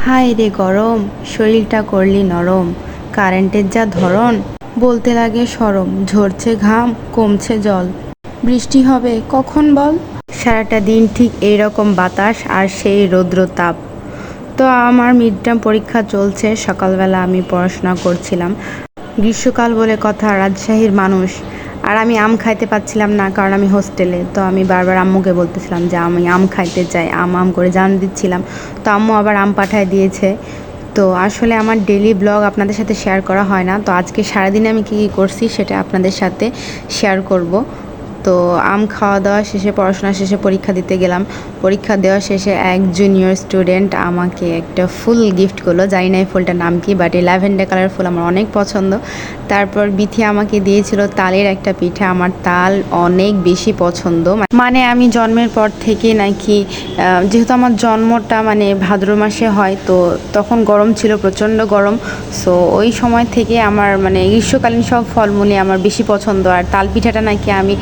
হায় রে গরম, শরীরটা করলি নরম, কারেন্টের যা ধরন, বলতে লাগে সরম, ঝরছে ঘাম কমছে জল, বৃষ্টি হবে কখন বল। সারাটা দিন ঠিক এইরকম বাতাস আর সেই রৌদ্র তাপ। তো আমার মিড টার্ম পরীক্ষা চলছে, সকালবেলা আমি পড়াশোনা করছিলাম। গ্রীষ্মকাল বলে কথা, রাজশাহীর মানুষ, আর আমি আম খাইতে পাচ্ছিলাম না কারণ আমি হোস্টেলে। তো আমি বারবার আম্মুকে বলতেছিলাম যে আমি আম খাইতে চাই, আম আম করে জান দিচ্ছিলাম। তো আম্মু আবার আম পাঠায় দিয়েছে। তো আসলে আমার ডেইলি ব্লগ আপনাদের সাথে শেয়ার করা হয় না, তো আজকে সারাদিনে আমি কী কী করছি সেটা আপনাদের সাথে শেয়ার করব। তো আম খাওয়া দাওয়া শেষে, পড়াশোনা শেষে পরীক্ষা দিতে গেলাম। পরীক্ষা দেওয়া শেষে এক জুনিয়র স্টুডেন্ট আমাকে একটা ফুল গিফট করলো, জানি না এই ফুলটার নাম কি, বাট এই ল্যাভেন্ডার কালার ফুল আমার অনেক পছন্দ। তারপর বিথি আমাকে দিয়েছিল তালের একটা পিঠা, আমার তাল অনেক বেশি পছন্দ। মানে আমি জন্মের পর থেকে নাকি, যেহেতু আমার জন্মটা মানে ভাদ্র মাসে হয়, তো তখন গরম ছিল, প্রচণ্ড গরম। সো ওই সময় থেকে আমার মানে গ্রীষ্মকালীন সব ফলমূলই আমার বেশি পছন্দ, আর তাল পিঠাটা নাকি আমি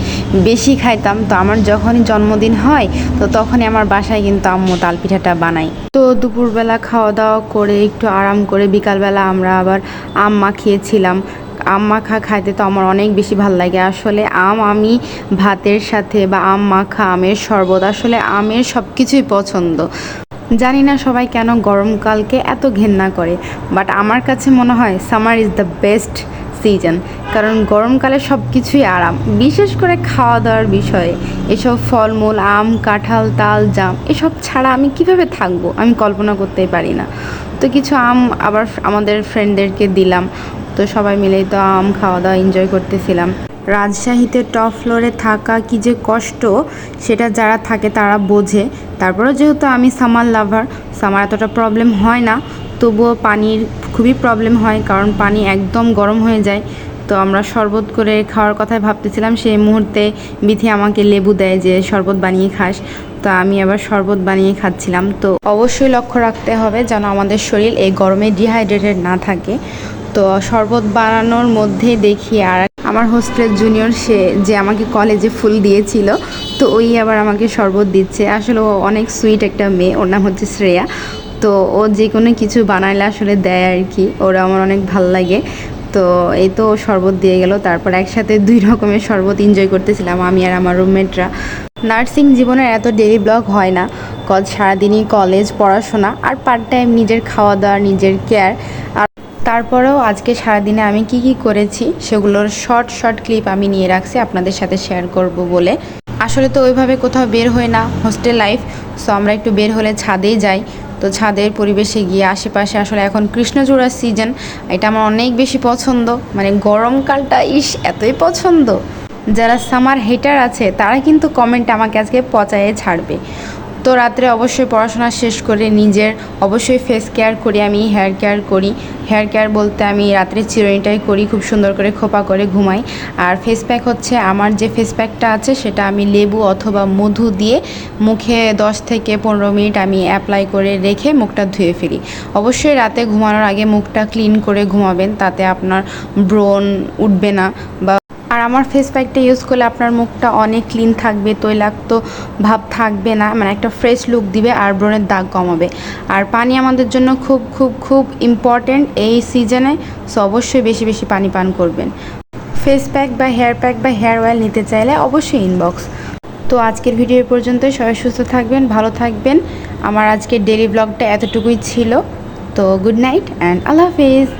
বেশি খাইতাম। তো আমার যখনই জন্মদিন হয় তো তখনই আমার বাসায় কিন্তু আম্মু তাল পিঠাটা বানাই। তো দুপুরবেলা খাওয়া দাওয়া করে একটু আরাম করে বিকালবেলা আমরা আবার আম মাখিয়েছিলাম। আম মাখা খাইতে তো আমার অনেক বেশি ভালো লাগে। আসলে আমি ভাতের সাথে বা আম মাখা, আমের শরবত, আসলে আমের সব কিছুই পছন্দ। জানি না সবাই কেন গরমকালকে এত ঘেন্না করে, বাট আমার কাছে মনে হয় summer is the best season. কারণ গরমকালে সব কিছুই আরাম, বিশেষ করে খাওয়া দাওয়ার বিষয়ে। এসব ফলমূল, আম, কাঁঠাল, তাল, জাম, এসব ছাড়া আমি কিভাবে থাকবো আমি কল্পনা করতেই পারি না। তো কিছু আম আবার আমাদের ফ্রেন্ডদেরকে দিলাম। তো সবাই মিলেই তো আম খাওয়া দাওয়া এনজয় করতেছিলাম। রাজশাহীতে টপ ফ্লোরে থাকা কী যে কষ্ট, সেটা যারা থাকে তারা বোঝে। তারপরেও যেহেতু আমি সামার লাভার, সামার এতটা প্রবলেম হয় না, তবুও পানির খুবই প্রবলেম হয়, কারণ পানি একদম গরম হয়ে যায়। তো আমরা শরবত করে খাওয়ার কথাই ভাবতেছিলাম, সেই মুহূর্তে বিথি আমাকে লেবু দেয় যে শরবত বানিয়ে খাস। তো আমি আবার শরবত বানিয়ে খাচ্ছিলাম। তো অবশ্যই লক্ষ্য রাখতে হবে যেন আমাদের শরীর এই গরমে ডিহাইড্রেটেড না থাকে। তো শরবত বানানোর মধ্যে দেখি আর আমার হোস্টেলের জুনিয়র, সে যে আমাকে কলেজে ফুল দিয়েছিল, তো ওই আবার আমাকে শরবত দিচ্ছে। আসলে ও অনেক সুইট একটা মেয়ে, ওর নাম হচ্ছে শ্রেয়া। তো ও যে কোনো কিছু বানাইলে আসলে দেয় আর কি, ওরা আমার অনেক ভাল লাগে। তো এই তো শরবত দিয়ে গেল। তারপর একসাথে 2 রকমের শরবত এনজয় করতেছিলাম আমি আর আমার রুমমেটরা। নার্সিং জীবনের এত ডেইলি ব্লগ হয় না, সারাদিনই কলেজ, পড়াশোনা আর পার্ট টাইম নিজের খাওয়া দাওয়া, নিজের কেয়ার। আর তারপরেও আজকে সারাদিনে আমি কি কি করেছি সেগুলোর শর্ট শর্ট ক্লিপ আমি নিয়ে রাখছি আপনাদের সাথে শেয়ার করব বলে। আসলে তো ওইভাবে কোথাও বের হয় না, হোস্টেল লাইফ। সো আমরা একটু বের হলে ছাদেই যাই। তো ছাদের পরিবেশে গিয়ে আশেপাশে, আসলে এখন কৃষ্ণচূড়ার সিজন, এটা আমার অনেক বেশি পছন্দ। মানে গরমকালটা এতই পছন্দ। যারা সামার হেটার আছে তারা কিন্তু কমেন্ট আমাকে আজকে পচায়ে ছাড়বে। তো রাত্রে অবশ্যই পড়াশোনা শেষ করে নিজের অবশ্যই ফেস কেয়ার করি, আমি হেয়ার কেয়ার করি। হেয়ার কেয়ার বলতে আমি রাত্রে চিরুনিটাই করি, খুব সুন্দর করে খোপা করে ঘুমাই। আর ফেস প্যাক হচ্ছে, আমার যে ফেস প্যাকটা আছে সেটা আমি লেবু অথবা মধু দিয়ে মুখে 10 থেকে 15 মিনিট আমি অ্যাপ্লাই করে রেখে মুখটা ধুয়ে ফেলি। অবশ্যই রাতে ঘুমানোর আগে মুখটা ক্লিন করে ঘুমাবেন, তাতে আপনার ব্রণ উঠবে না। বা আর আমার ফেস প্যাকটা ইউজ করলে আপনার মুখটা অনেক ক্লিন থাকবে, তৈলাক্ত ভাব থাকবে না, মানে একটা ফ্রেশ লুক দিবে আর ব্রণের দাগ কমাবে। আর পানি আমাদের জন্য খুব খুব খুব ইম্পর্ট্যান্ট এই সিজনে। সো অবশ্যই বেশি বেশি পানি পান করবেন। ফেস প্যাক বা হেয়ার অয়েল নিতে চাইলে অবশ্যই ইনবক্স। তো আজকের ভিডিও পর্যন্তই, সবাই সুস্থ থাকবেন, ভালো থাকবেন। আমার আজকের ডেইলি ব্লগটা এতটুকুই ছিল। তো good night and Allah Hafiz.